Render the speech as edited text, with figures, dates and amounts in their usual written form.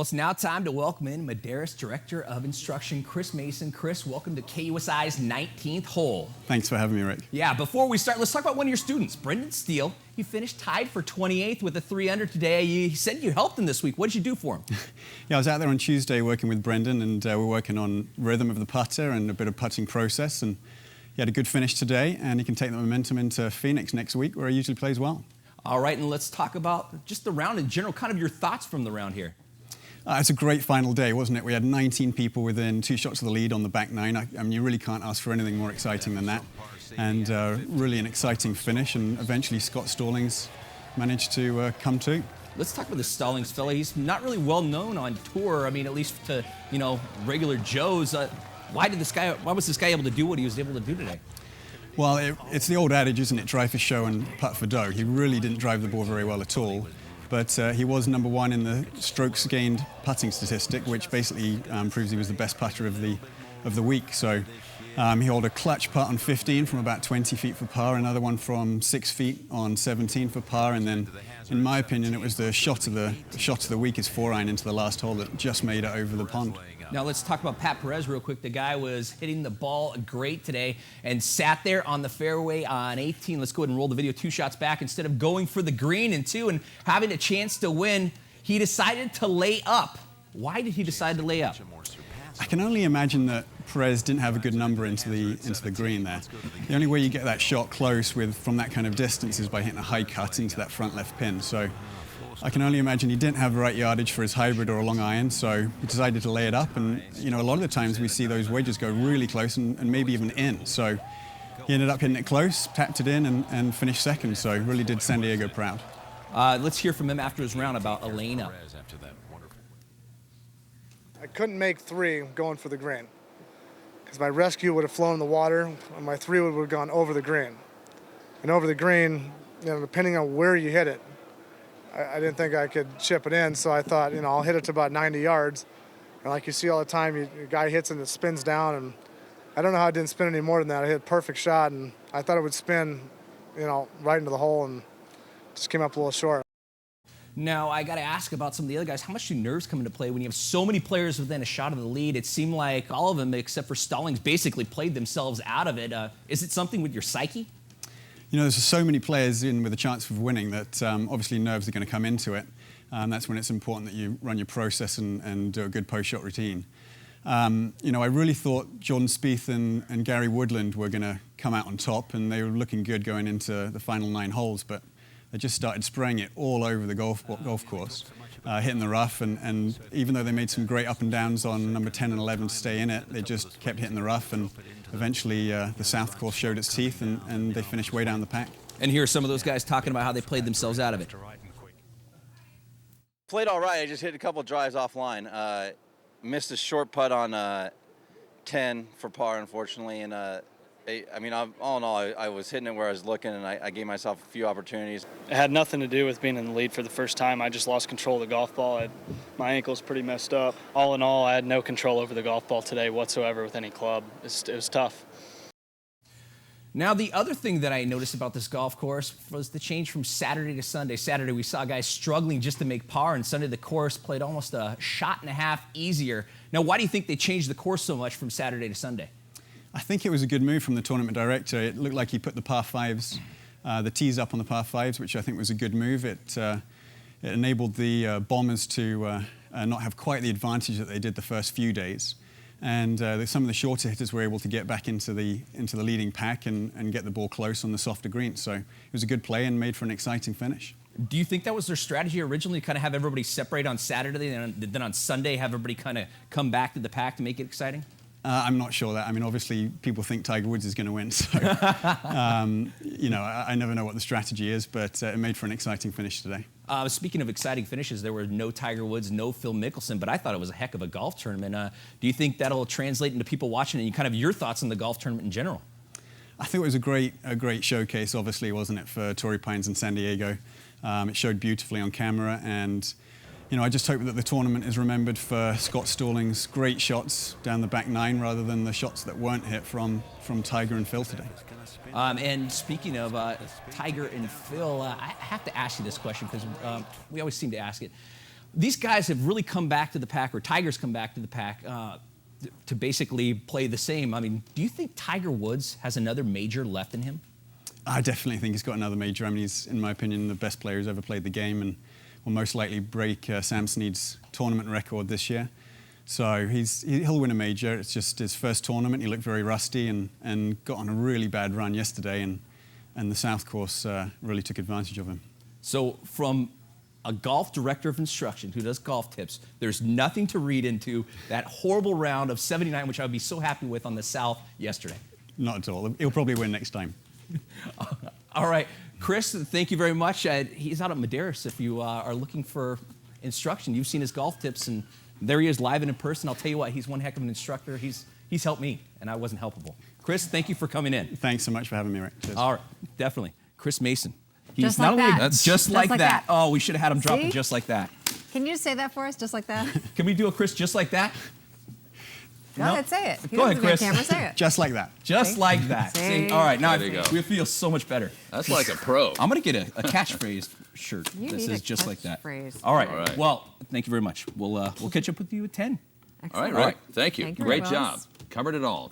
Well, it's now time to welcome in Maderas Director of Instruction, Chris Mayson. Chris, welcome to KUSI's 19th hole. Thanks for having me, Rick. Yeah, before we start, let's talk about one of your students, Brendan Steele. He finished tied for 28th with a 3-under today. You said you helped him this week. What did you do for him? Yeah, I was out there on Tuesday working with Brendan, and we're working on rhythm of the putter and a bit of putting process. And he had a good finish today, and he can take the momentum into Phoenix next week, where he usually plays well. All right, and let's talk about just the round in general, kind of your thoughts from the round here. It's a great final day, wasn't it? We had 19 people within 2 shots of the lead on the back 9. I mean, you really can't ask for anything more exciting than that. And really an exciting finish, and eventually Scott Stallings managed to come to. Let's talk about the Stallings fella. He's not really well known on tour. I mean, at least to, regular Joes. Why was this guy able to do what he was able to do today? Well, it's the old adage, isn't it? Drive for show and putt for dough. He really didn't drive the ball very well at all. But he was #1 in the strokes gained putting statistic, which basically proves he was the best putter of the week. So he held a clutch putt on 15 from about 20 feet for par, another one from 6 feet on 17 for par, and then, in my opinion, it was the shot of the week, his 4-iron into the last hole that just made it over the pond. Now let's talk about Pat Perez real quick. The guy was hitting the ball great today and sat there on the fairway on 18. Let's go ahead and roll the video 2 shots back. Instead of going for the green in 2 and having a chance to win, he decided to lay up. Why did he decide to lay up? I can only imagine that Perez didn't have a good number into the green there. The only way you get that shot close from that kind of distance is by hitting a high cut into that front left pin. So I can only imagine he didn't have the right yardage for his hybrid or a long iron, so he decided to lay it up. And a lot of the times we see those wedges go really close and maybe even in. So he ended up hitting it close, tapped it in, and finished second. So he really did San Diego proud. Let's hear from him after his round about Elena. I couldn't make 3 going for the green because my rescue would have flown in the water and my 3 would have gone over the green. And over the green, depending on where you hit it, I didn't think I could chip it in, so I thought, I'll hit it to about 90 yards. And like you see all the time, your guy hits and it spins down, and I don't know how it didn't spin any more than that. I hit a perfect shot, and I thought it would spin, right into the hole, and just came up a little short. Now, I got to ask about some of the other guys. How much do nerves come into play when you have so many players within a shot of the lead? It seemed like all of them, except for Stallings, basically played themselves out of it. Is it something with your psyche? There's so many players in with a chance of winning that obviously nerves are going to come into it. That's when it's important that you run your process and do a good post-shot routine. I really thought Jordan Spieth and Gary Woodland were going to come out on top, and they were looking good going into the final 9 holes, but they just started spraying it all over the golf course, hitting the rough, and even though they made some great up and downs on number 10 and 11 to stay in it, they just kept hitting the rough, and eventually the South course showed its teeth, and they finished way down the pack. And here are some of those guys talking about how they played themselves out of it. Played all right. I just hit a couple drives offline. Missed a short putt on 10 for par, unfortunately, and all in all, I was hitting it where I was looking, and I gave myself a few opportunities. It had nothing to do with being in the lead for the first time. I just lost control of the golf ball. My ankle's pretty messed up. All in all, I had no control over the golf ball today whatsoever with any club. It was tough. Now, the other thing that I noticed about this golf course was the change from Saturday to Sunday. Saturday, we saw guys struggling just to make par, and Sunday, the course played almost a shot and a half easier. Now, why do you think they changed the course so much from Saturday to Sunday? I think it was a good move from the tournament director. It looked like he put the par 5s, the tees up on the par 5s, which I think was a good move. It enabled the bombers to not have quite the advantage that they did the first few days. And some of the shorter hitters were able to get back into the leading pack and get the ball close on the softer greens. So it was a good play and made for an exciting finish. Do you think that was their strategy originally, to kind of have everybody separate on Saturday and then on Sunday have everybody kind of come back to the pack to make it exciting? I'm not sure that. I mean, obviously, people think Tiger Woods is going to win, so I never know what the strategy is, but it made for an exciting finish today. Speaking of exciting finishes, there were no Tiger Woods, no Phil Mickelson, but I thought it was a heck of a golf tournament. Do you think that'll translate into people watching, and kind of your thoughts on the golf tournament in general? I think it was a great showcase, obviously, wasn't it, for Torrey Pines and San Diego. It showed beautifully on camera, and I just hope that the tournament is remembered for Scott Stallings' great shots down the back 9 rather than the shots that weren't hit from Tiger and Phil today. And speaking of Tiger and Phil, I have to ask you this question because we always seem to ask it. these guys have really come back to the pack, or Tiger's come back to the pack, to basically play the same. I mean, do you think Tiger Woods has another major left in him? I definitely think he's got another major. I mean, he's, in my opinion, the best player who's ever played the game, and will most likely break Sam Snead's tournament record this year. So he'll win a major. It's just his first tournament. He looked very rusty and got on a really bad run yesterday, and the South course really took advantage of him. So from a golf director of instruction who does golf tips, there's nothing to read into that horrible round of 79, which I would be so happy with on the South yesterday. Not at all. He'll probably win next time. All right. Chris, thank you very much. He's out at Maderas if you are looking for instruction. You've seen his golf tips, and there he is live and in person. I'll tell you what, he's one heck of an instructor. He's helped me, and I wasn't helpable. Chris, thank you for coming in. Thanks so much for having me, Rick. Cheers. All right, definitely. Chris Mayson. He's Just not like only that. just like that. Oh, we should have had him drop See? it just like that. Can you say that for us, just like that? Can we do a Chris just like that? Go ahead, say it. Go ahead, doesn't have Chris. a camera, say it. Just like that. Just See? like that. See? See? All right, now There you go. we feel so much better. That's like a pro. I'm going to get a catchphrase shirt You that need says a just like that. catchphrase. All right. All right. Well, thank you very much. We'll catch up with you at 10. All right, Excellent. Rick. Thank you. Thank you, Great Ross. job. Covered it all.